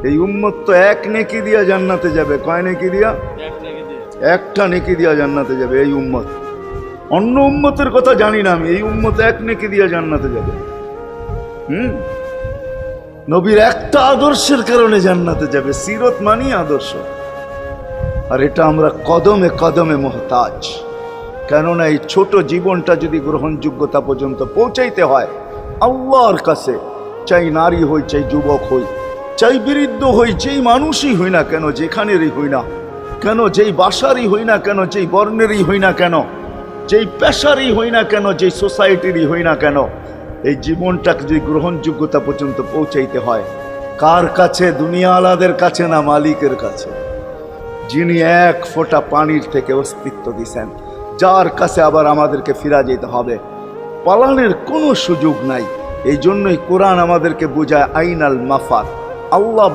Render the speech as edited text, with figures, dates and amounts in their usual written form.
এই উম্মত তো এক নেকি দিয়া জান্নাতে যাবে। কয় নেকি দিয়া? একটা নেকি দিয়া জান্নাতে যাবে এই উম্মত। অন্য উম্মতের কথা জানি না আমি, এই উম্মত এক নেকি দিয়া জান্নাতে যাবে। নবীর একটা আদর্শের কারণে জান্নাতে যাবে। সিরত মানি আদর্শ, আর এটা আমরা কদমে কদমে মুহতাজ। কেননা এই ছোট জীবনটা যদি গ্রহণযোগ্যতা পর্যন্ত পৌঁছাইতে হয় আল্লাহর কাছে, চাই নারী হই, চাই যুবক হই, চাই বৃদ্ধ হই, যেই মানুষই হই না কেন, যেখানেরই হই না কেন, যেই বাসারই হই না কেন, যেই বর্ণেরই হই না কেন, যেই পেশারই হই না কেন, যেই সোসাইটিরই হই না কেন, এই জীবনটাকে যদি গ্রহণযোগ্যতা পর্যন্ত পৌঁছাইতে হয় কার কাছে? দুনিয়াওয়ালাদের কাছে না, মালিকের কাছে, যিনি এক ফোঁটা পানির থেকে অস্তিত্ব দিছেন, যার কাছে আবার আমাদেরকে ফিরা যেতে হবে। পালানের কোনো সুযোগ নাই। এই জন্যই কোরআন আমাদেরকে বোঝায় আইনাল মাফার। আল্লাহ